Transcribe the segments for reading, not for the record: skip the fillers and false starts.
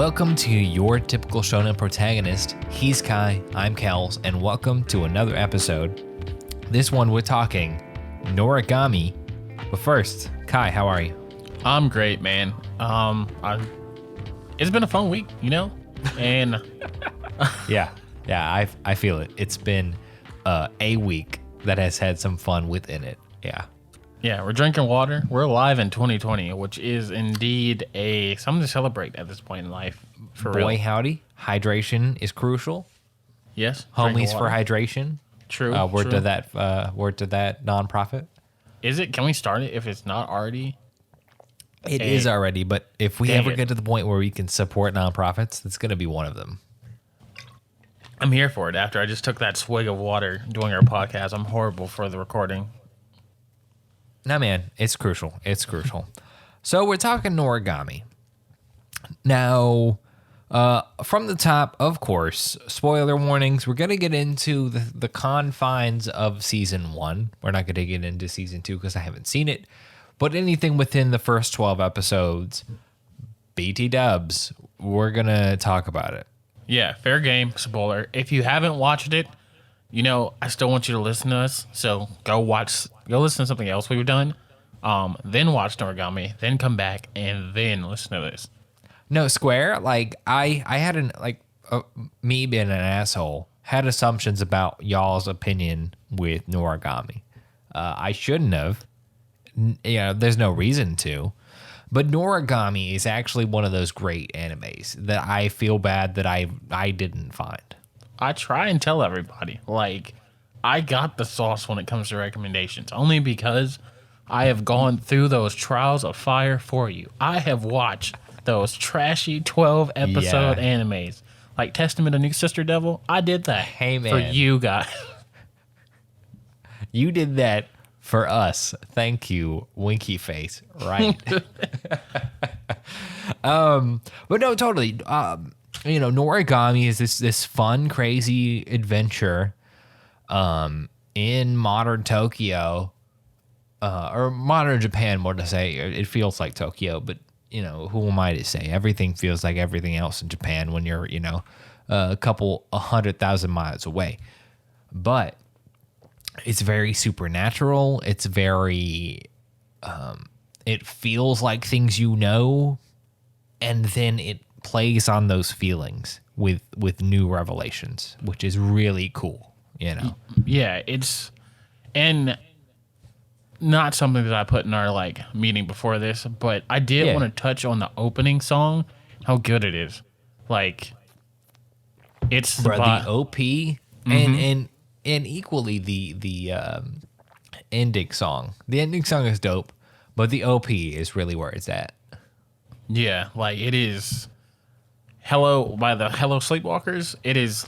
Welcome to your typical shonen protagonist. He's Kai, I'm Kells, and welcome to another episode. This one we're talking Noragami. But first, Kai, how are you? I'm great, man. It's been a fun week, and Yeah, I feel it. It's been a week that has had some fun within it. Yeah, we're drinking water. We're alive in 2020, which is indeed something to celebrate at this point in life. For Boy, real. howdy. Hydration is crucial. Yes, Homies drinking for water. hydration. True. Word true. to that nonprofit. Is it? Can we start it if it's not already? It is already, but if we Dang ever it. get to the point where we can support nonprofits, that's going to be one of them. I'm here for it. After I just took that swig of water doing our podcast, I'm horrible for the recording. No, man, it's crucial. It's crucial. So we're talking Noragami. Now, from the top, of course, spoiler warnings. We're going to get into the confines of season 1. We're not going to get into season 2 because I haven't seen it. But anything within the first 12 episodes, BT dubs, we're going to talk about it. Yeah, fair game, spoiler. If you haven't watched it, I still want you to listen to us. So go listen to something else we've done. Then watch Noragami, then come back, and then listen to this. No, Square, I had me being an asshole, had assumptions about y'all's opinion with Noragami. I shouldn't have. There's no reason to. But Noragami is actually one of those great animes that I feel bad that I didn't find. I try and tell everybody, I got the sauce when it comes to recommendations, only because I have gone through those trials of fire for you. I have watched those trashy 12-episode animes, like Testament of New Sister Devil. I did that Hey, man. for you guys. You did that for us. Thank you, winky face. Right. But no, totally. Noragami is this fun, crazy adventure in modern Tokyo, or modern Japan, more to say. It feels like Tokyo, but, who am I to say? Everything feels like everything else in Japan when you're, a couple 100,000 miles away. But it's very supernatural. It's very, it feels like things and then it plays on those feelings with new revelations, which is really cool, Yeah, and not something that I put in our meeting before this, but I did want to touch on the opening song, how good it is. It's the OP and equally the ending song. The ending song is dope, but the OP is really where it's at. Yeah, it is. Hello by the Hello Sleepwalkers. It is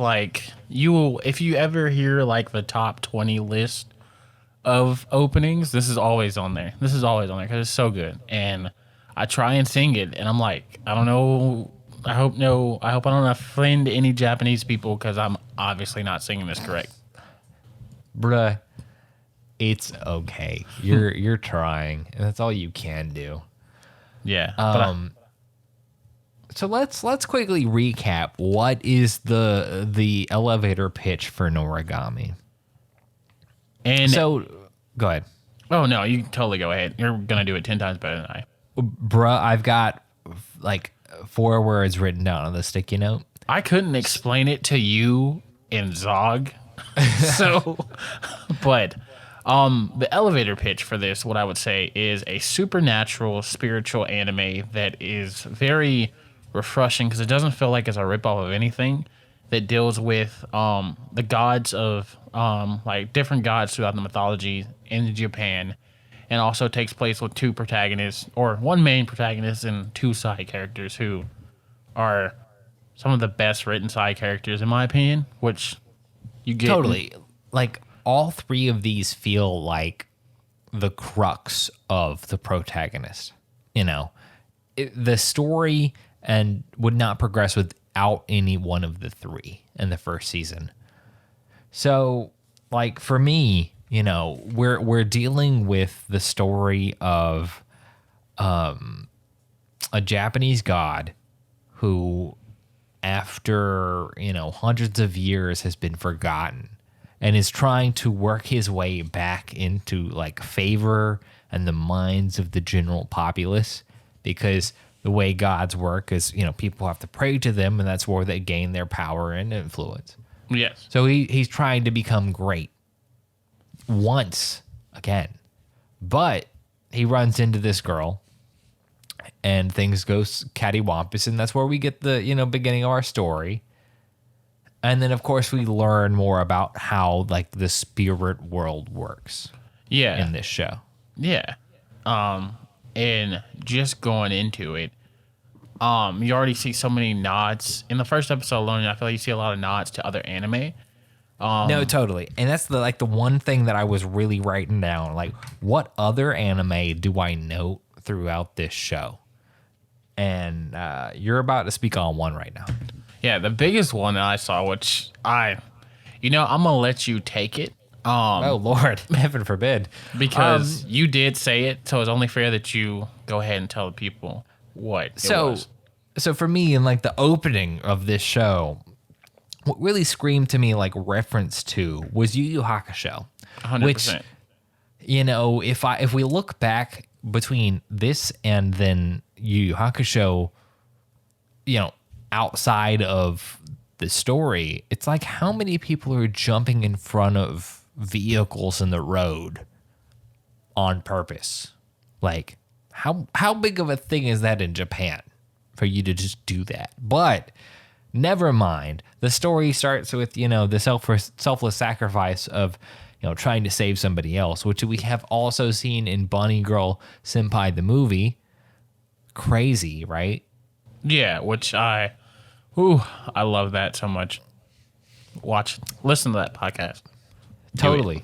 if you ever hear the top 20 list of openings, this is always on there. This is always on there because it's so good. And I try and sing it, and I'm I don't know. I hope I don't offend any Japanese people because I'm obviously not singing this correct. Bruh, it's okay. You're trying, and that's all you can do. Yeah. So let's quickly recap what is the elevator pitch for Noragami. And So go ahead. oh no, you can totally go ahead. You're gonna do it 10 times better than I. Bruh, I've got 4 words written down on the sticky note. I couldn't explain it to you in Zog. But the elevator pitch for this, what I would say, is a supernatural, spiritual anime that is very refreshing because it doesn't feel like it's a ripoff of anything. That deals with the gods of different gods throughout the mythology in Japan, and also takes place with 2 protagonists, or 1 main protagonist and 2 side characters who are some of the best written side characters in my opinion, which you get Totally. All 3 of these feel like the crux of the protagonist. The story and would not progress without any one of the 3 in the first season. So, for me, we're dealing with the story of a Japanese god who, after, hundreds of years, has been forgotten and is trying to work his way back into like favor and the minds of the general populace, because the way gods work is, people have to pray to them, and that's where they gain their power and influence. Yes. So he's trying to become great once again. But he runs into this girl and things go cattywampus, and that's where we get the, beginning of our story. And then, of course, we learn more about how, like, the spirit world works in this show. Yeah. And just going into it, you already see so many nods. In the first episode alone, I feel like you see a lot of nods to other anime. No, totally. And that's the one thing that I was really writing down. Like, what other anime do I note throughout this show? And you're about to speak on one right now. Yeah, the biggest one that I saw, which I'm gonna let you take it. Oh Lord, heaven forbid, because you did say it, so it's only fair that you go ahead and tell the people what it was. So for me, in like the opening of this show, what really screamed to me like reference to was Yu Yu Hakusho. 100%. Which, if we look back between this and then Yu Yu Hakusho, outside of the story, it's like how many people are jumping in front of vehicles in the road on purpose? Like, how big of a thing is that in Japan for you to just do that? But never mind. The story starts with, the selfless sacrifice of, trying to save somebody else, which we have also seen in Bunny Girl Senpai the movie. Crazy, right? Yeah, which I love that so much. Listen to that podcast. Totally.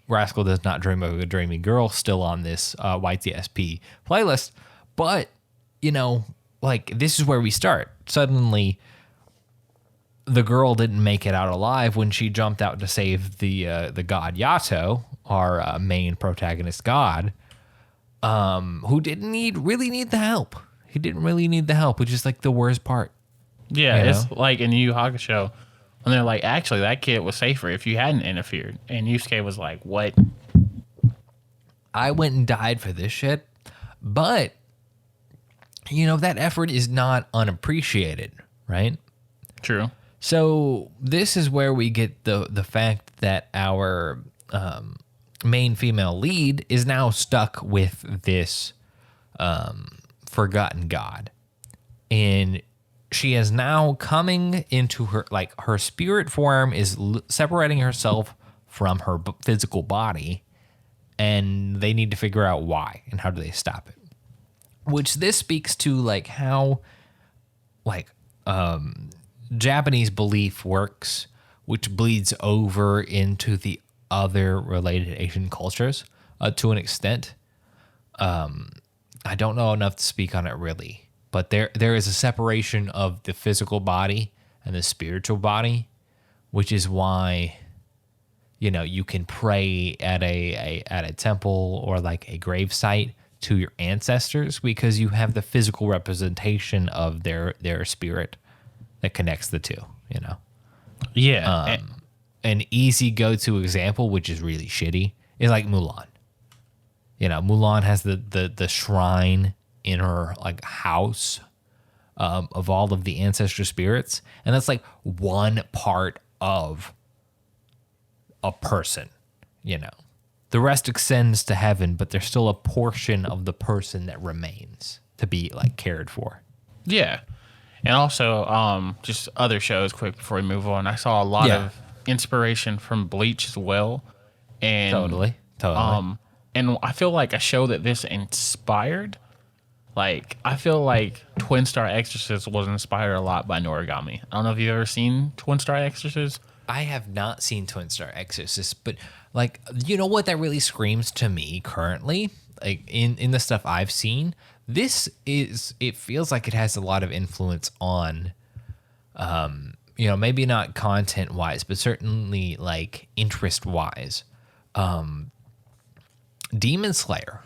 Rascal Does Not Dream of a Dreamy Girl still on this YTSP playlist, but this is where we start. Suddenly, the girl didn't make it out alive when she jumped out to save the god Yato, our main protagonist god, who didn't really need the help. He didn't really need the help, which is like the worst part. Yeah, it's like in Yu Yu Hakusho, when they're like, actually, that kid was safer if you hadn't interfered. And Yusuke was like, what? I went and died for this shit. But, that effort is not unappreciated, right? True. So this is where we get the fact that our main female lead is now stuck with this forgotten god. And she is now coming into her spirit form is separating herself from her physical body, and they need to figure out why and how do they stop it. Which this speaks to like how Japanese belief works, which bleeds over into the other related Asian cultures to an extent. I don't know enough to speak on it really. But there is a separation of the physical body and the spiritual body, which is why, you can pray at a temple or like a grave site to your ancestors, because you have the physical representation of their spirit that connects the two. Yeah. An easy go-to example, which is really shitty, is like Mulan. Mulan has the shrine in her like house of all of the ancestor spirits, and that's like one part of a person. The rest extends to heaven, but there's still a portion of the person that remains to be like cared for. Yeah. And also just other shows quick before we move on, I saw a lot of inspiration from Bleach as well. And Totally. And I feel like a show that this inspired, like, I feel like Twin Star Exorcist was inspired a lot by Noragami. I don't know if you've ever seen Twin Star Exorcist. I have not seen Twin Star Exorcist, but like, what that really screams to me currently, like in the stuff I've seen, it feels like it has a lot of influence on, maybe not content wise, but certainly like interest wise. Demon Slayer.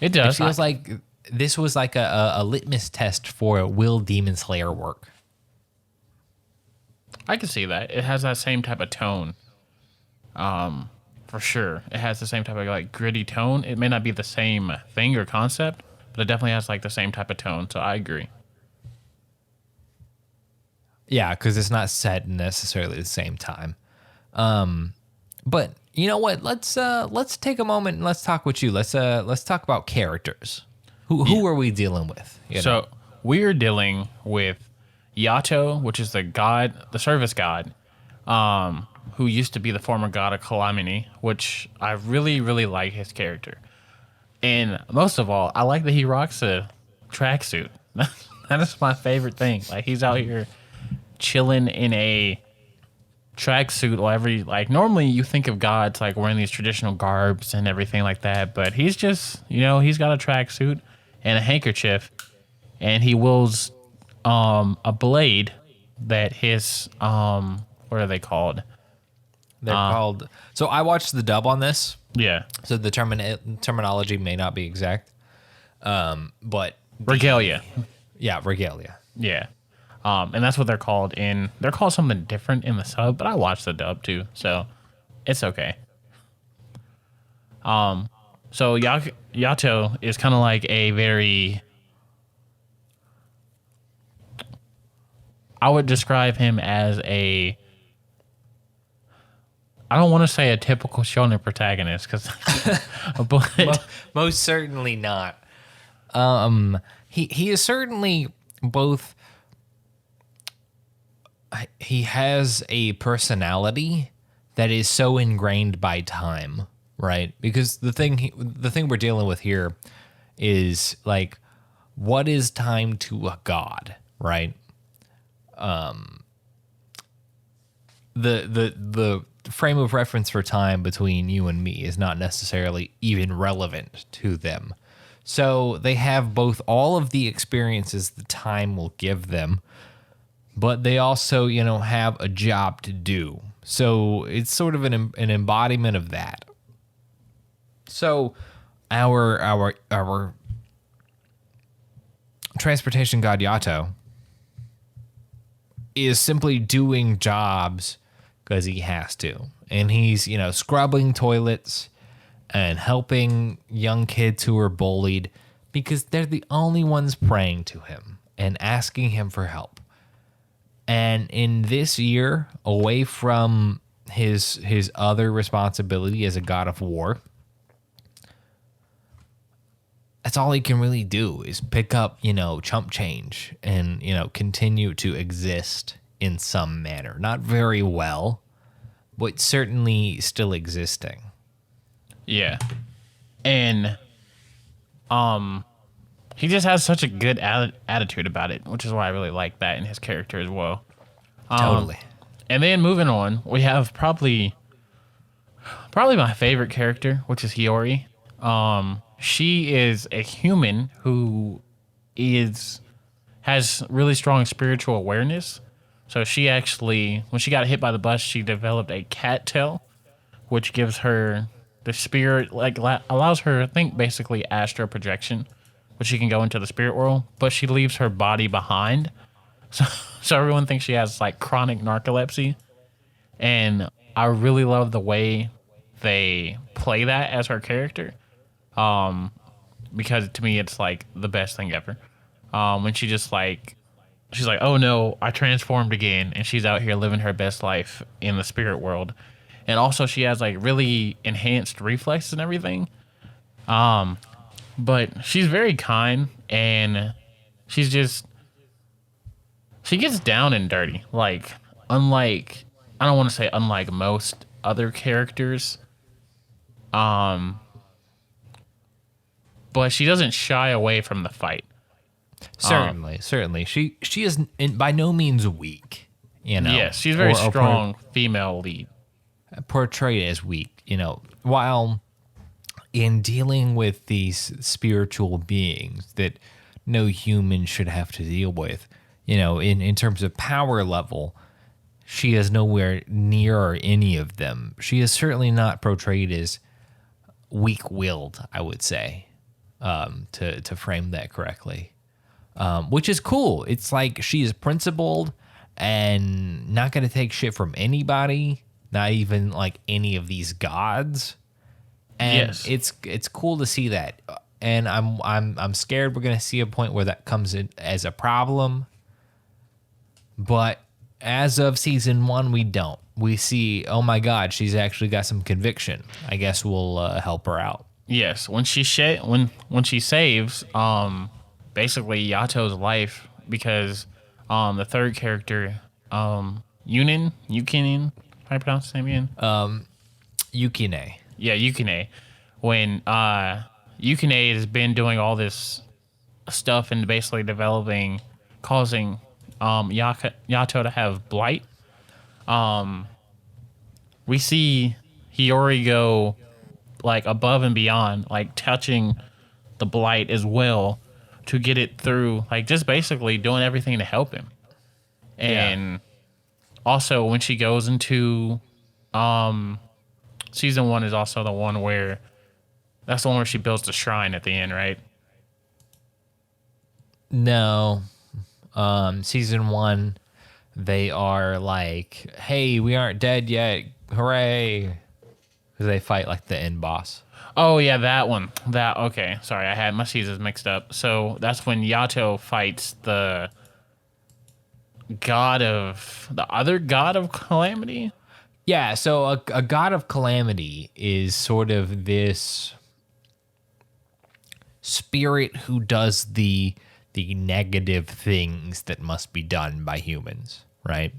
It It does. feels like this was like a litmus test for will Demon Slayer work. I can see that. It has that same type of tone. For sure. It has the same type of like gritty tone. It may not be the same thing or concept, but it definitely has like the same type of tone. So I agree. Yeah, because it's not set in necessarily the same time. But you know what? Let's take a moment and let's talk with you. Let's talk about characters. Who are we dealing with? You know? So we're dealing with Yato, which is the god, the service god, who used to be the former god of Calamity, which I really, really like his character. And most of all, I like that he rocks a tracksuit. That is my favorite thing. Like he's out here chilling in a tracksuit normally you think of gods like wearing these traditional garbs and everything like that, but he's just, he's got a tracksuit and a handkerchief, and he wields a blade that his what are they called? They're called. So I watched the dub on this. Yeah. So the terminology may not be exact. But Regalia. yeah, regalia. Yeah. And that's what they're called they're called something different in the sub, but I watched the dub too, so it's okay. So Yato is kind of like a very, I would describe him as I don't want to say a typical shonen protagonist, but Most certainly not. He is certainly both. He has a personality that is so ingrained by time, right? Because the thing we're dealing with here is like, what is time to a god, right? The frame of reference for time between you and me is not necessarily even relevant to them. So they have both all of the experiences the time will give them, but they also, have a job to do. So it's sort of an embodiment of that. So our transportation god Yato is simply doing jobs because he has to. And he's, scrubbing toilets and helping young kids who are bullied because they're the only ones praying to him and asking him for help. And in this year, away from his other responsibility as a god of war, that's all he can really do is pick up, chump change and, continue to exist in some manner. Not very well, but certainly still existing. yeah. And he just has such a good attitude about it, which is why I really like that in his character as well. Totally. And then moving on, we have probably my favorite character, which is Hiyori. She is a human who has really strong spiritual awareness. So she actually, when she got hit by the bus, she developed a cat tail, which gives her the spirit, allows her, I think, basically astral projection, but she can go into the spirit world, but she leaves her body behind. So everyone thinks she has like chronic narcolepsy. And I really love the way they play that as her character. Because to me, it's like the best thing ever. When she's like, oh no, I transformed again. And she's out here living her best life in the spirit world. And also she has like really enhanced reflexes and everything. But she's very kind, and she gets down and dirty. Like, I don't want to say unlike most other characters. But she doesn't shy away from the fight. Certainly. She is by no means weak, Yes, she's a very strong female lead. Portrayed as weak, while in dealing with these spiritual beings that no human should have to deal with, in terms of power level, she is nowhere near any of them. She is certainly not portrayed as weak-willed, I would say. to frame that correctly, which is cool. It's like she is principled and not going to take shit from anybody, not even like any of these gods. And Yes. it's cool to see that. And I'm scared we're going to see a point where that comes in as a problem. But as of season 1, we don't. We see, oh my God, she's actually got some conviction. I guess we'll help her out. Yes, when she saves basically Yato's life, because the third character, Yukinin, how do I pronounce his name again? Yukine. Yeah, Yukine. When Yukine has been doing all this stuff and basically causing Yato to have blight. We see Hiyori go like above and beyond, like touching the blight as well to get it through, like just basically doing everything to help him. And also when she goes into season 1 is also the one where that's the one where she builds the shrine at the end, right? No. Season 1, they are like, hey, we aren't dead yet. Hooray. Because they fight like the end boss. Oh yeah, that one. Okay. Sorry, I had my seasons mixed up. So that's when Yato fights the other god of calamity. Yeah, so a god of calamity is sort of this spirit who does the negative things that must be done by humans, right?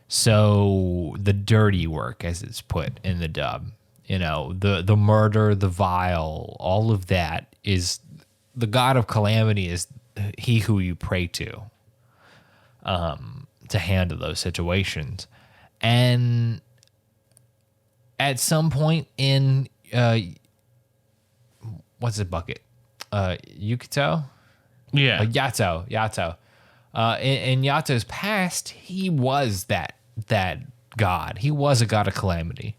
So the dirty work, as it's put in the dub, the murder, the vile, all of that is the god of calamity is he who you pray to handle those situations. And at some point in what's the bucket? Yukito? Yeah. Yato. In Yato's past, he was that god. He was a god of calamity.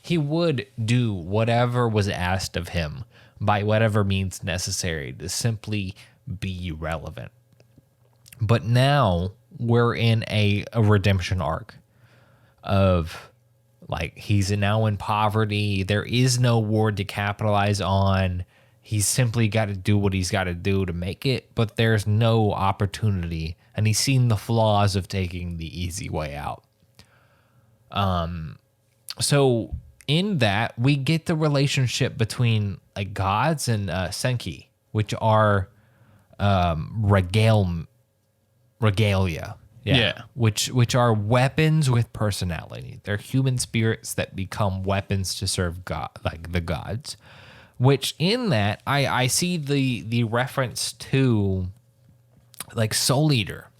He would do whatever was asked of him by whatever means necessary to simply be relevant. But now we're in a redemption arc of like he's now in poverty. There is no ward to capitalize on. He's simply got to do what he's got to do to make it, but there's no opportunity, and he's seen the flaws of taking the easy way out. So in that, we get the relationship between like gods and senki, which are regalia. Yeah. Which are weapons with personality. They're human spirits that become weapons to serve God, like the gods. Which in that, I see the reference to like Soul Eater.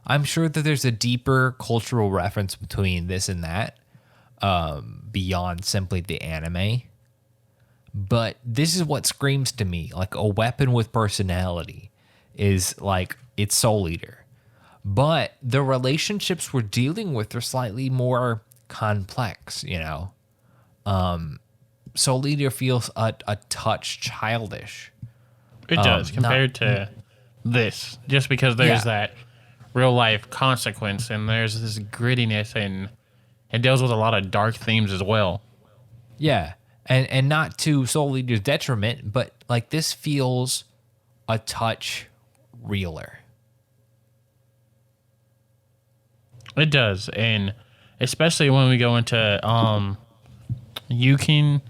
I'm sure that there's a deeper cultural reference between this and that, beyond simply the anime. But this is what screams to me like a weapon with personality is like it's Soul Eater. But the relationships we're dealing with are slightly more complex, Soul Eater feels a touch childish. It does compared to this, just because there's that real life consequence and there's this grittiness and it deals with a lot of dark themes as well. Yeah, and not to Soul Eater's detriment, but like this feels a touch realer. It does, and especially when we go into Yukino,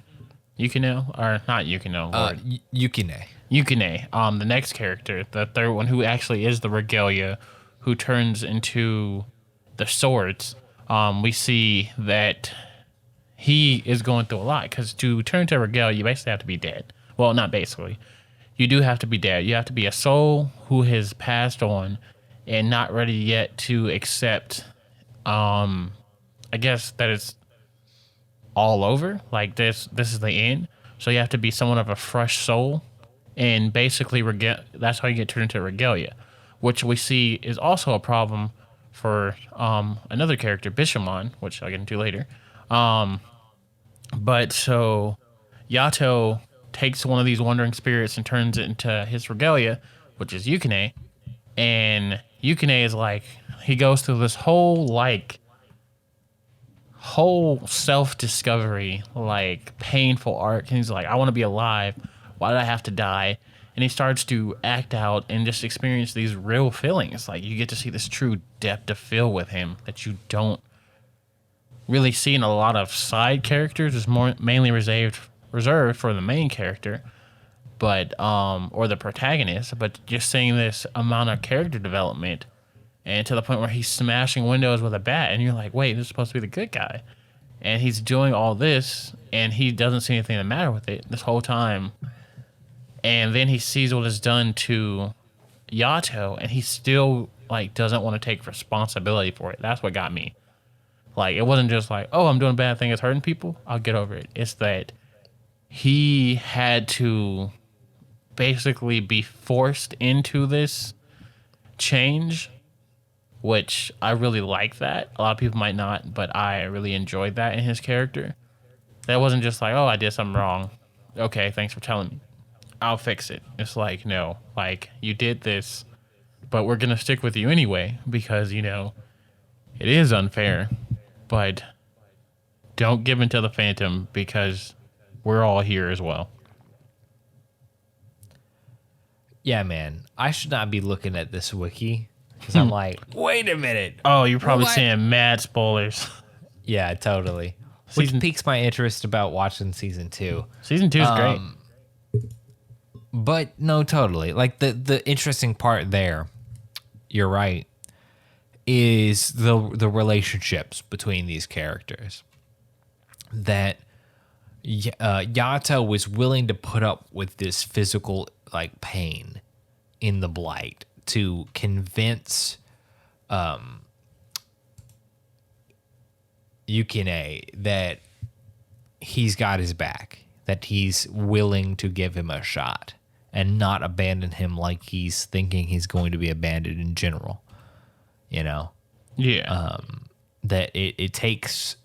or not Yukino, Lord. Yukine, the next character, the third one, who actually is the regalia, who turns into the swords. We see that he is going through a lot, because to turn to regalia, you basically have to be dead. Well, not basically. You do have to be dead. You have to be a soul who has passed on and not ready yet to accept, I guess, that it's all over. Like this is the end. So you have to be someone of a fresh soul, and basically that's how you get turned into regalia, which we see is also a problem for another character, Bishamon, which I'll get into later. But so Yato takes one of these wandering spirits and turns it into his regalia, which is Yukine. And Yukine is like, he goes through this whole self-discovery, like painful arc. And he's like, I want to be alive. Why did I have to die? And he starts to act out and just experience these real feelings. Like, you get to see this true depth of feel with him that you don't really see in a lot of side characters. It's mainly reserved for the main character, but or the protagonist. But just seeing this amount of character development, and to the point where he's smashing windows with a bat, and you're like, wait, this is supposed to be the good guy, and he's doing all this, and he doesn't see anything the matter with it this whole time. And then he sees what is done to Yato, and he still like doesn't want to take responsibility for it. That's what got me. Like, it wasn't just like, oh, I'm doing a bad thing, it's hurting people, I'll get over it. It's that he had to basically be forced into this change, which I really like that. A lot of people might not, but I really enjoyed that in his character. That wasn't just like, oh, I did something wrong. Okay, thanks for telling me. I'll fix it. It's like, no, like, you did this, but we're going to stick with you anyway because, you know, it is unfair, but don't give in to the Phantom because we're all here as well. Yeah, man. I should not be looking at this wiki because I'm like, wait a minute. Oh, you're probably seeing mad spoilers. Yeah, totally. Which piques my interest about watching season 2. Season 2 is great. But no, totally. Like the interesting part there, you're right, is the relationships between these characters. That Yato was willing to put up with this physical like pain in the blight to convince Yukine that he's got his back, that he's willing to give him a shot and not abandon him like he's thinking he's going to be abandoned in general. You know? Yeah. That it takes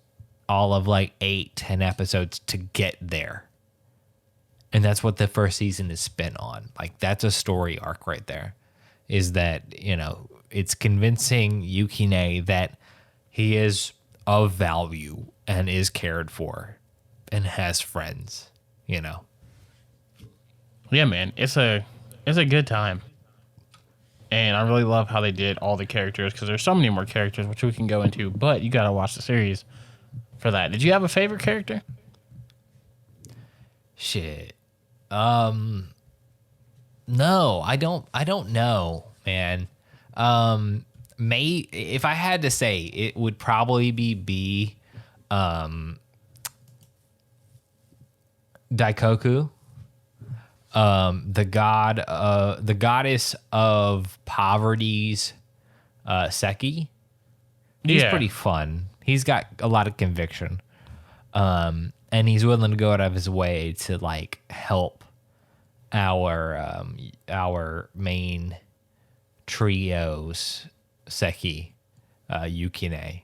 all of like 8-10 episodes to get there. And that's what the first season is spent on. Like, that's a story arc right there. Is that, you know, it's convincing Yukine that he is of value and is cared for and has friends, you know. Yeah, man, it's a good time. And I really love how they did all the characters because there's so many more characters which we can go into, but you got to watch the series for that. Did you have a favorite character? Shit. No, I don't know, man. If I had to say, it would probably be Daikoku, the goddess of poverty's Seki. He's pretty fun. He's got a lot of conviction. And he's willing to go out of his way to like help our main trio's Seki, Yukine.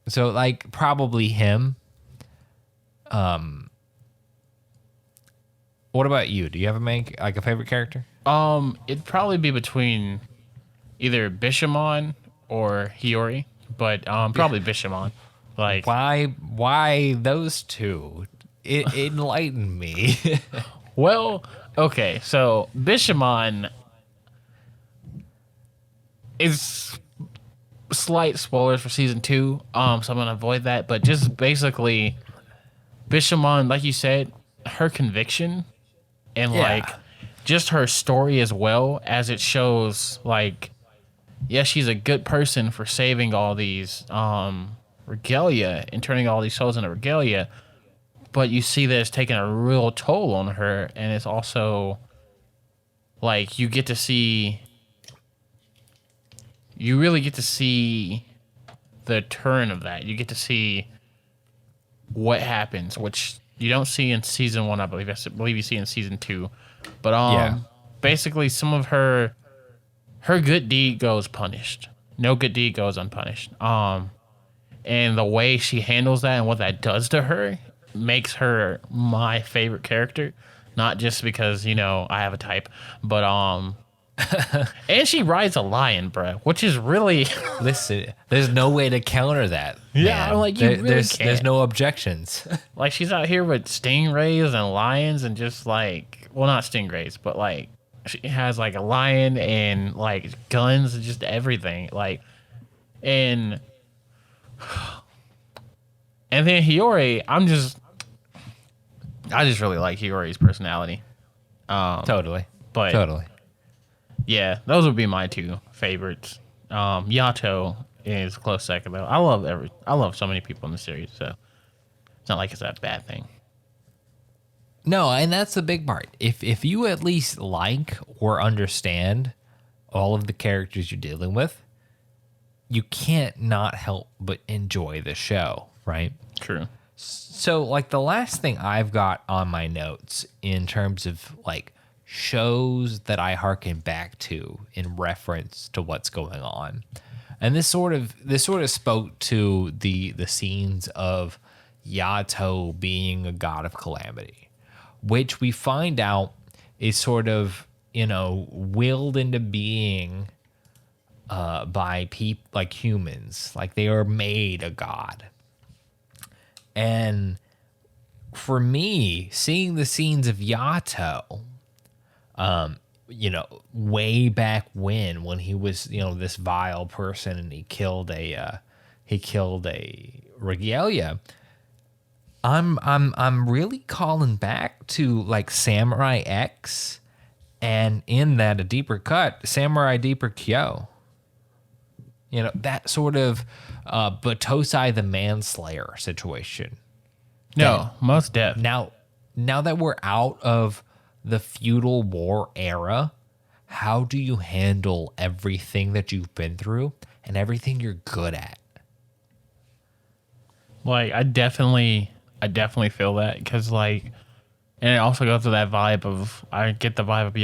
So like probably him. What about you? Do you have a favorite character? It'd probably be between either Bishamon or Hiyori, but probably Bishamon. Like, why those two? It enlightened me. well, okay, so Bishamon is slight spoilers for season 2, so I'm gonna avoid that. But just basically, Bishamon, like you said, her conviction and like just her story as well, as it shows, like, yes, she's a good person for saving all these regalia and turning all these souls into regalia, but you see that it's taking a real toll on her, and it's also like you really get to see the turn of that. You get to see what happens, which you don't see in season 1, I believe. I believe you see in season 2. But basically some of her good deed goes punished. No good deed goes unpunished. And the way she handles that and what that does to her, makes her my favorite character, not just because I have a type, but and she rides a lion, bro, which is really Listen, there's no way to counter that. Yeah, man. like, you really there's can't. no objections. like she's out here with stingrays and lions and just like, well, not stingrays, but like she has like a lion and like guns and just everything, like, and then Hiyori, I just really like Hiyori's personality. Totally. But Totally. yeah, those would be my two favorites. Yato is a close second though. I love so many people in the series, so it's not like it's a bad thing. No, and that's the big part. If you at least like or understand all of the characters you're dealing with, you can't not help but enjoy the show, right? True. So, like, the last thing I've got on my notes in terms of like shows that I harken back to in reference to what's going on, and this sort of spoke to the scenes of Yato being a god of calamity, which we find out is sort of willed into being by people like humans, like they are made a god. And for me, seeing the scenes of Yato, way back when he was, this vile person and he killed a regalia. I'm really calling back to like Samurai X, and in that a deeper cut, Samurai Deeper Kyo. That sort of Batosai the Manslayer situation. No, most def. Now that we're out of the feudal war era, how do you handle everything that you've been through and everything you're good at? Like, I definitely feel that, because like, and it also goes to that vibe of, I get the vibe of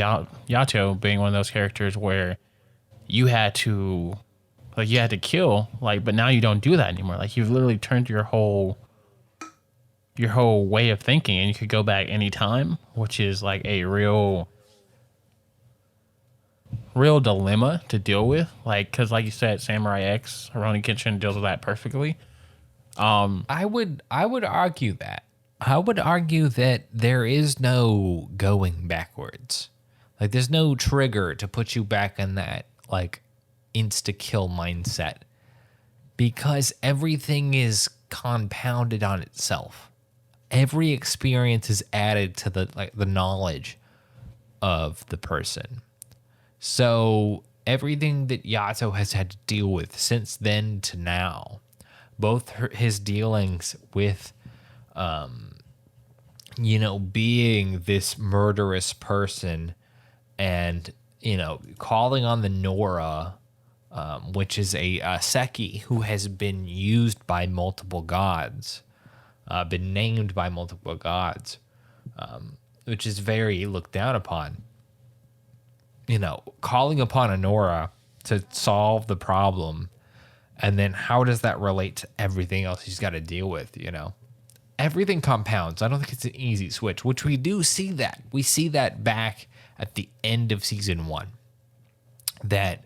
Yato being one of those characters where you had to kill, like, but now you don't do that anymore. Like, you've literally turned your whole way of thinking, and you could go back anytime, which is like a real dilemma to deal with. Like, because like you said, Samurai X, Rurouni Kenshin deals with that perfectly. I would argue that. I would argue that there is no going backwards. Like, there's no trigger to put you back in that like insta-kill mindset, because everything is compounded on itself. Every experience is added to the knowledge of the person. So everything that Yato has had to deal with since then to now, both his dealings with being this murderous person and calling on the Nora, which is a Seki who has been used by multiple gods, been named by multiple gods, which is very looked down upon. Calling upon a Nora to solve the problem, and then how does that relate to everything else he's got to deal with? Everything compounds. I don't think it's an easy switch, which we do see that. We see that back at the end of season 1, that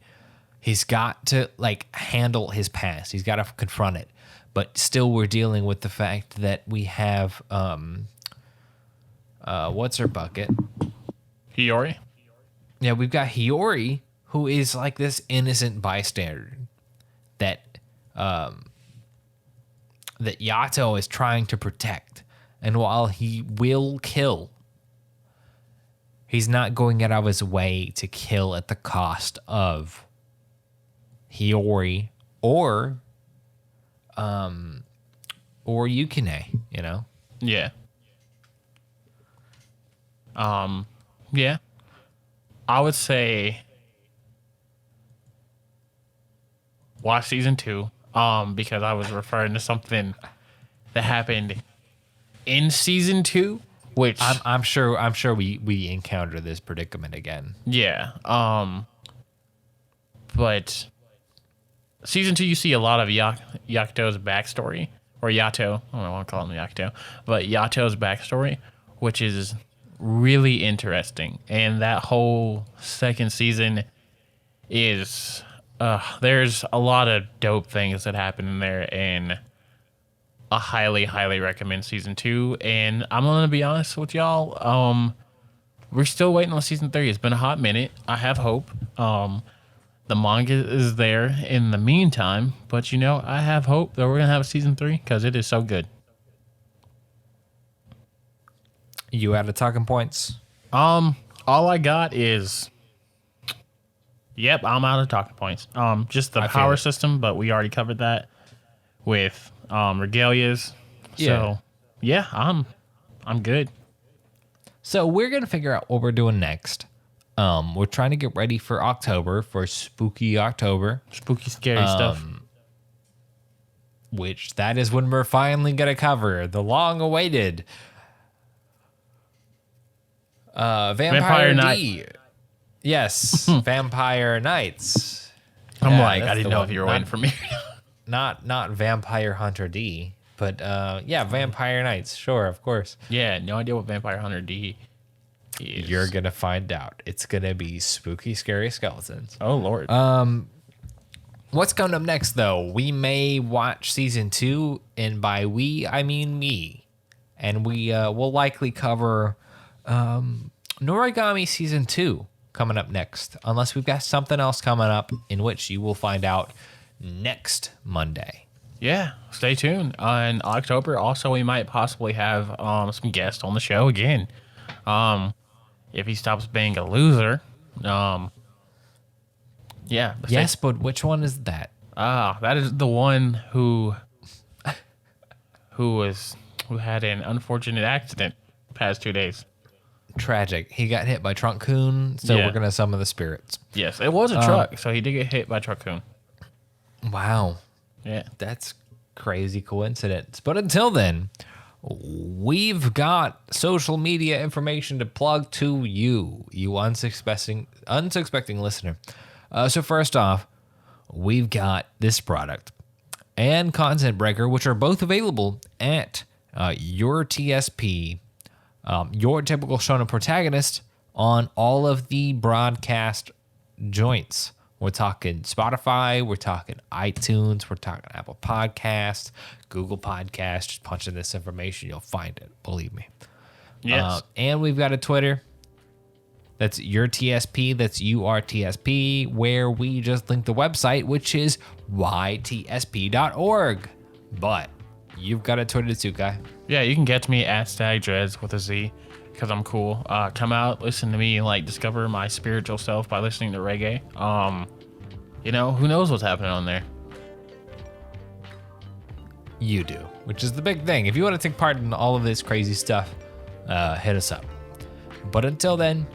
he's got to like handle his past. He's got to confront it. But still, we're dealing with the fact that we have what's her bucket? Hiyori. Yeah, we've got Hiyori, who is like this innocent bystander that that Yato is trying to protect. And while he will kill, he's not going out of his way to kill at the cost of Hiyori or Yukine, Yeah. Yeah. I would say watch season 2. Because I was referring to something that happened in season 2, which I'm sure we encounter this predicament again. Yeah. But season 2, you see a lot of Yakuto's backstory, or Yato. I don't want to call him Yato, but Yato's backstory, which is really interesting. And that whole second season is there's a lot of dope things that happen in there, and I highly recommend season 2. And I'm gonna be honest with y'all, we're still waiting on season 3. It's been a hot minute. I have hope. The manga is there in the meantime, but I have hope that we're gonna have a season 3 because it is so good. You out of talking points? All I got is, yep, I'm out of talking points. Just the power system, but we already covered that with regalias. Yeah. So yeah, I'm good. So we're gonna figure out what we're doing next. We're trying to get ready for October, for spooky October, Spooky, scary stuff. which that is when we're finally gonna cover the long-awaited Vampire Night. D. Yes, Vampire Nights. I'm Yeah, like, that's I didn't the know one. if you were waiting for me. Not Vampire Hunter D, but yeah, Vampire Nights. Sure, of course. Yeah, no idea what Vampire Hunter D is. You're gonna find out. It's gonna be spooky, scary skeletons. Oh Lord. What's coming up next, though? We may watch season 2, and by we, I mean me. And we will likely cover Noragami season 2 coming up next, unless we've got something else coming up, in which you will find out next Monday. Yeah, stay tuned. In October, also, we might possibly have some guests on the show again. If he stops being a loser. Yeah. Yes, but which one is that? That is the one who had an unfortunate accident the past 2 days. Tragic. He got hit by Trunk Coon, so Yeah. we're gonna summon the spirits. Yes, it was a truck, so he did get hit by Truck Coon. Wow. Yeah. That's crazy coincidence. But until then, we've got social media information to plug to you unsuspecting listener. So first off, we've got this product and Content Breaker, which are both available at your TSP, your typical Shonen protagonist, on all of the broadcast joints. We're talking Spotify, we're talking iTunes, we're talking Apple Podcasts, Google Podcasts. Just punch in this information, you'll find it. Believe me. Yes. And we've got a Twitter. That's your TSP. That's URTSP, where we just link the website, which is YTSP.org. But you've got a Twitter too, guy. Yeah, you can catch me at StagDreads with a Z, because I'm cool. Come out, listen to me, discover my spiritual self by listening to reggae. Who knows what's happening on there? You do, which is the big thing. If you want to take part in all of this crazy stuff, hit us up. But until then,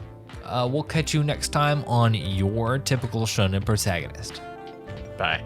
we'll catch you next time on your typical Shonen protagonist. Bye.